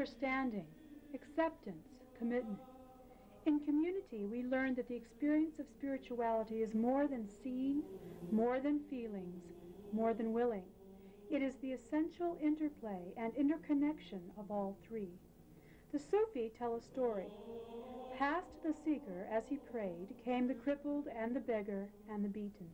understanding, acceptance, commitment. In community, we learn that the experience of spirituality is more than seeing, more than feelings, more than willing. It is the essential interplay and interconnection of all three. The Sufi tell a story. Past the seeker, as he prayed, came the crippled and the beggar and the beaten.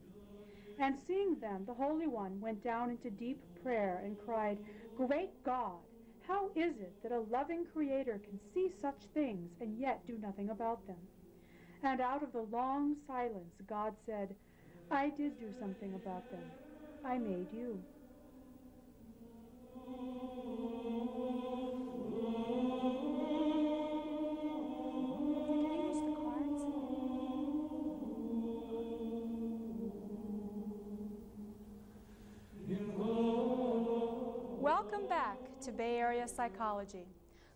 And seeing them, the Holy One went down into deep prayer and cried, "Great God, how is it that a loving Creator can see such things and yet do nothing about them?" And out of the long silence, God said, "I did do something about them. I made you." Welcome back to Bay Area Psychology.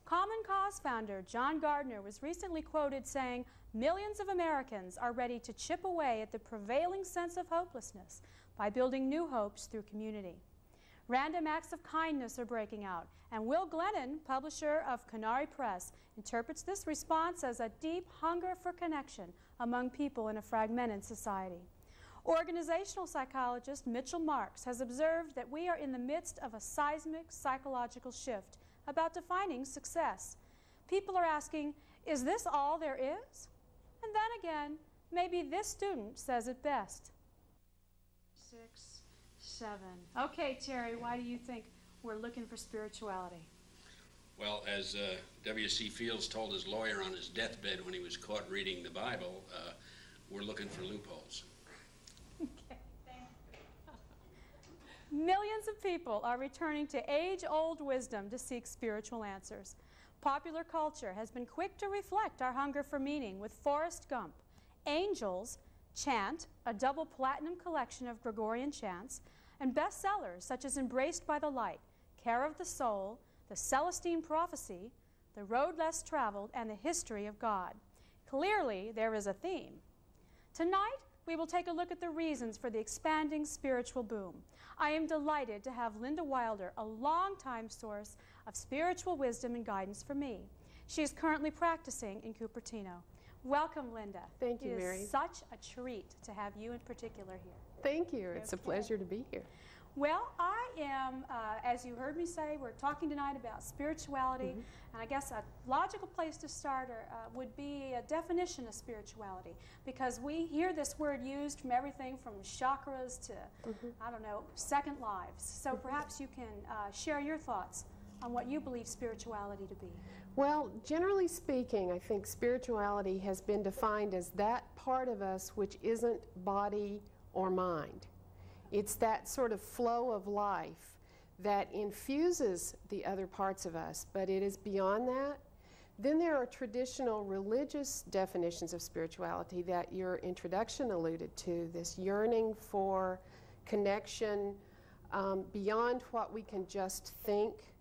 Common Cause founder John Gardner was recently quoted saying, "Millions of Americans are ready to chip away at the prevailing sense of hopelessness by building new hopes through community." Random acts of kindness are breaking out, and Will Glennon, publisher of Canary Press, interprets this response as a deep hunger for connection among people in a fragmented society. Organizational psychologist Mitchell Marks has observed that we are in the midst of a seismic psychological shift about defining success. People are asking, is this all there is? And then again, maybe this student says it best. 6, 7. Okay, Terry, why do you think we're looking for spirituality? Well, as W.C. Fields told his lawyer on his deathbed when he was caught reading the Bible, we're looking for loopholes. Okay, thank you. Millions of people are returning to age-old wisdom to seek spiritual answers. Popular culture has been quick to reflect our hunger for meaning with Forrest Gump, Angels, Chant, a double platinum collection of Gregorian chants, and bestsellers such as Embraced by the Light, Care of the Soul, The Celestine Prophecy, The Road Less Traveled, and The History of God. Clearly, there is a theme. Tonight, we will take a look at the reasons for the expanding spiritual boom. I am delighted to have Linda Wilder, a longtime source of spiritual wisdom and guidance for me. She is currently practicing in Cupertino. Welcome, Linda. Thank you, Mary. It is such a treat to have you in particular here. Thank you. It's a pleasure to be here. Well, I am, as you heard me say, we're talking tonight about spirituality, and I guess a logical place to start would be a definition of spirituality, because we hear this word used from everything from chakras to, I don't know, second lives. So perhaps you can share your thoughts on what you believe spirituality to be. Well, generally speaking, I think spirituality has been defined as that part of us which isn't body or mind. It's that sort of flow of life that infuses the other parts of us, but it is beyond that. Then there are traditional religious definitions of spirituality that your introduction alluded to, this yearning for connection beyond what we can just think,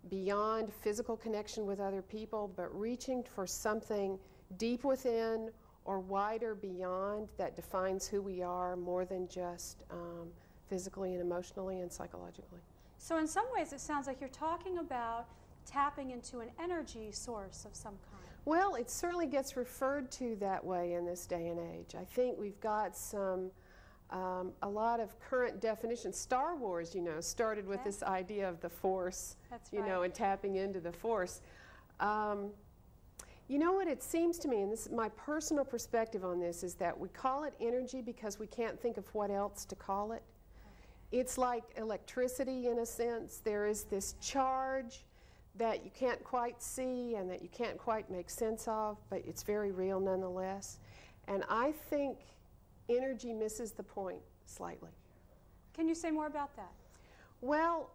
beyond physical connection with other people, but reaching for something deep within or wider beyond that defines who we are more than just physically and emotionally and psychologically. So in some ways it sounds like you're talking about tapping into an energy source of some kind. Well, it certainly gets referred to that way in this day and age. I think we've got a lot of current definitions. Star Wars, you know, started with this idea of the Force, know, and tapping into the Force. You know what it seems to me, and this is my personal perspective on this, is that we call it energy because we can't think of what else to call it. It's like electricity in a sense. There is this charge that you can't quite see and that you can't quite make sense of, but it's very real nonetheless. And I think energy misses the point slightly. Can you say more about that? Well,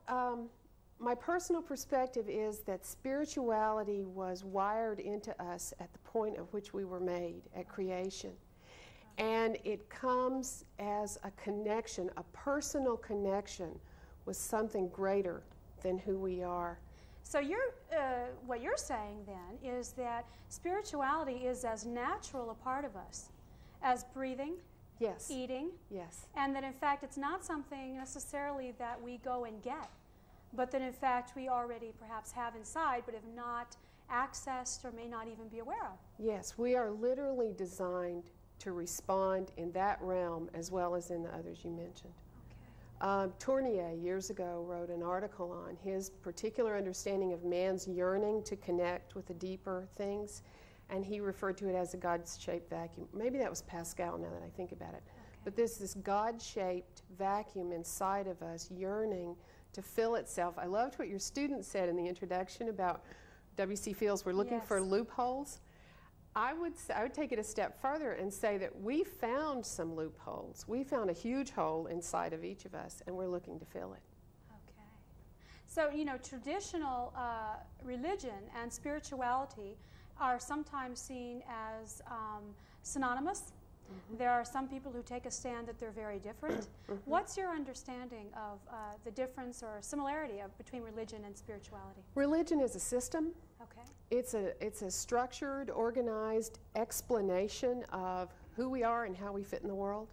my personal perspective is that spirituality was wired into us at the point at which we were made, at creation. And it comes as a connection, a personal connection with something greater than who we are. So what you're saying then is that spirituality is as natural a part of us as breathing, yes, eating, yes, and that in fact it's not something necessarily that we go and get, but that in fact we already perhaps have inside, but have not accessed or may not even be aware of. Yes, we are literally designed to respond in that realm as well as in the others you mentioned. Tournier years ago wrote an article on his particular understanding of man's yearning to connect with the deeper things, and he referred to it as a God-shaped vacuum. Maybe that was Pascal, now that I think about it. But this God-shaped vacuum inside of us yearning to fill itself. I loved what your student said in the introduction about W.C. Fields, we're looking for loopholes. I would take it a step further and say that we found some loopholes. We found a huge hole inside of each of us, and we're looking to fill it. Okay. So, you know, traditional religion and spirituality are sometimes seen as synonymous. Mm-hmm. There are some people who take a stand that they're very different. Mm-hmm. What's your understanding of the difference or similarity between religion and spirituality? Religion is a system. Okay. It's a structured, organized explanation of who we are and how we fit in the world.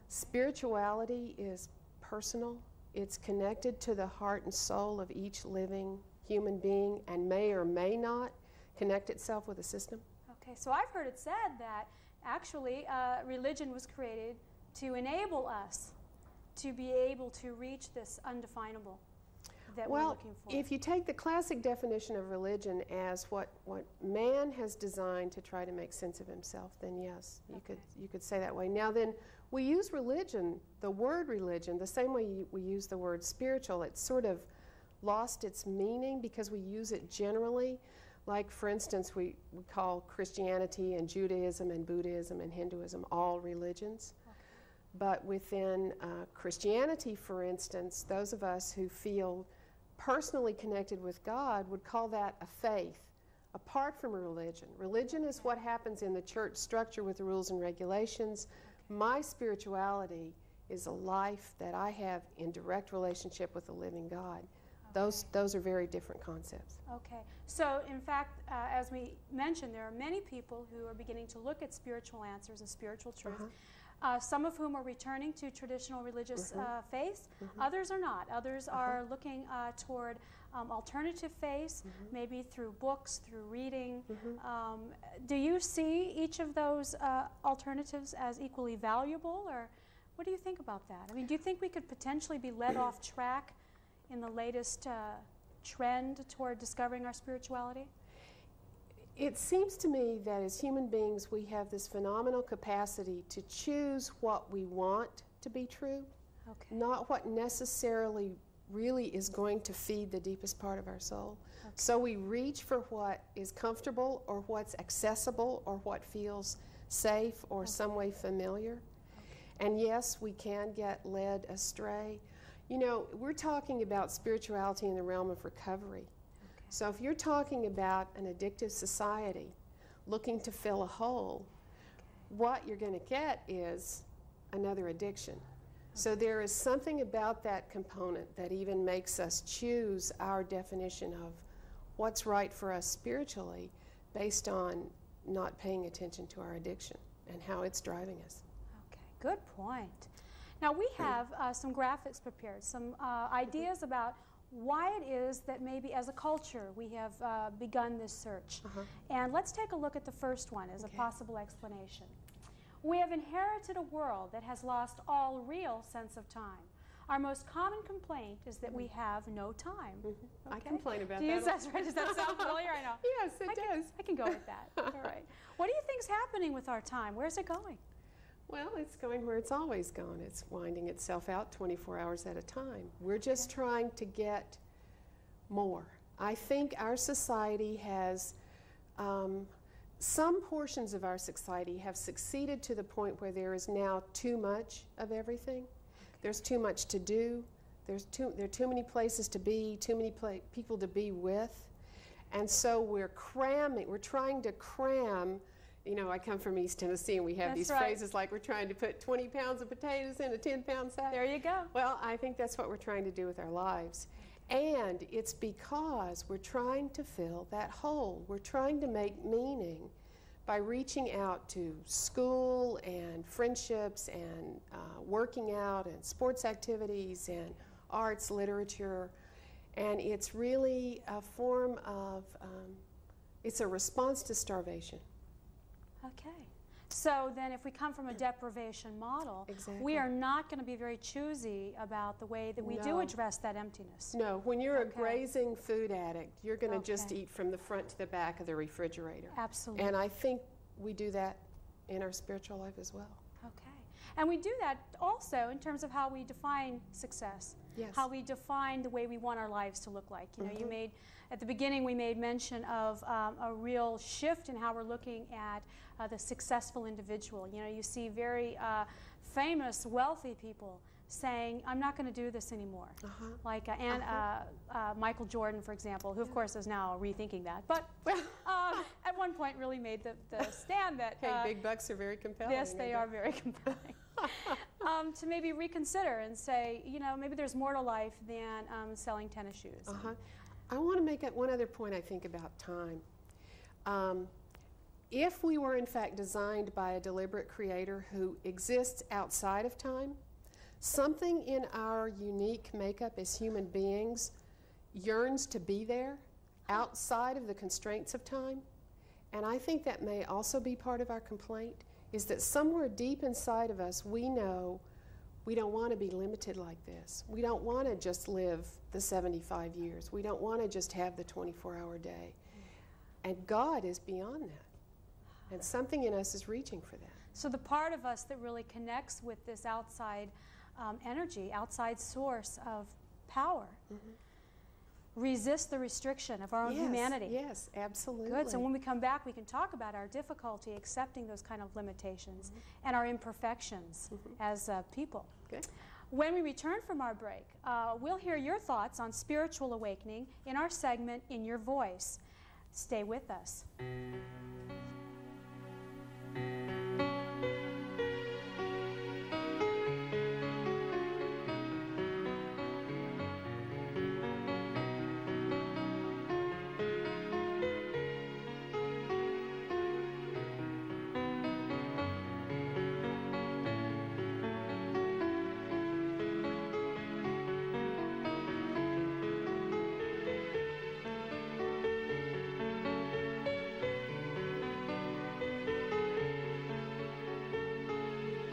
Spirituality is personal. It's connected to the heart and soul of each living human being and may or may not connect itself with a system. Okay, so I've heard it said that actually religion was created to enable us to be able to reach this undefinable that we're looking for. Well, if you take the classic definition of religion as what man has designed to try to make sense of himself, then yes, you could say that way. Now then, we use religion, the word religion, the same way we use the word spiritual. It's sort of lost its meaning because we use it generally. Like, for instance, we call Christianity and Judaism and Buddhism and Hinduism all religions. Okay. But within Christianity, for instance, those of us who feel personally connected with God would call that a faith, apart from a religion. Religion is what happens in the church structure with the rules and regulations. Okay. My spirituality is a life that I have in direct relationship with the living God. Those are very different concepts. Okay. So, in fact, as we mentioned, there are many people who are beginning to look at spiritual answers and spiritual truth, some of whom are returning to traditional religious faiths. Others are not. Others are looking toward alternative faiths, maybe through books, through reading. Do you see each of those alternatives as equally valuable, or what do you think about that? I mean, do you think we could potentially be led off track in the latest trend toward discovering our spirituality? It seems to me that as human beings we have this phenomenal capacity to choose what we want to be true, not what necessarily really is going to feed the deepest part of our soul. So we reach for what is comfortable or what's accessible or what feels safe or some way familiar. And yes, we can get led astray. You know, we're talking about spirituality in the realm of recovery. So if you're talking about an addictive society looking to fill a hole, what you're going to get is another addiction. So there is something about that component that even makes us choose our definition of what's right for us spiritually based on not paying attention to our addiction and how it's driving us. Okay, good point. Now we have some graphics prepared, some ideas about why it is that maybe as a culture we have begun this search. And let's take a look at the first one as a possible explanation. We have inherited a world that has lost all real sense of time. Our most common complaint is that we have no time. I complain about that. That's right. Does that sound familiar? I know. Yes, it does. I can go with that. All right. What do you think's happening with our time? Where's it going? Well, it's going where it's always gone. It's winding itself out 24 hours at a time. We're just trying to get more. I think our society has, some portions of our society have succeeded to the point where there is now too much of everything. There's too much to do. There are too many places to be, too many people to be with. And so we're trying to cram. You know, I come from East Tennessee, and we have these phrases like we're trying to put 20 pounds of potatoes in a 10-pound sack. There you go. Well, I think that's what we're trying to do with our lives. And it's because we're trying to fill that hole. We're trying to make meaning by reaching out to school and friendships and working out and sports activities and arts, literature. And it's really a form of, it's a response to starvation. Okay. So then if we come from a deprivation model, Exactly. we are not going to be very choosy about the way that we do No. address that emptiness. No, when you're Okay. a grazing food addict, you're going to just Okay. eat from the front to the back of the refrigerator. Absolutely. And I think we do that in our spiritual life as well. Okay. And we do that also in terms of how we define success. Yes. How we define the way we want our lives to look like. You know, you Mhm. made, at the beginning we made mention of a real shift in how we're looking at the successful individual. You know, you see very famous, wealthy people saying, I'm not going to do this anymore. Like Michael Jordan, for example, who of course is now rethinking that. But at one point really made the stand that... Hey, big bucks are very compelling. Yes, they are very compelling. To maybe reconsider and say, you know, maybe there's more to life than selling tennis shoes. I want to make one other point, I think, about time. If we were in fact designed by a deliberate creator who exists outside of time, something in our unique makeup as human beings yearns to be there outside of the constraints of time. And I think that may also be part of our complaint, is that somewhere deep inside of us we know we don't want to be limited like this. We don't want to just live the 75 years. We don't want to just have the 24-hour day. And God is beyond that. And something in us is reaching for that. So the part of us that really connects with this outside energy, outside source of power, resists the restriction of our own humanity. Yes, absolutely. Good. So when we come back, we can talk about our difficulty accepting those kind of limitations and our imperfections as people. Good. When we return from our break, we'll hear your thoughts on spiritual awakening in our segment, In Your Voice. Stay with us.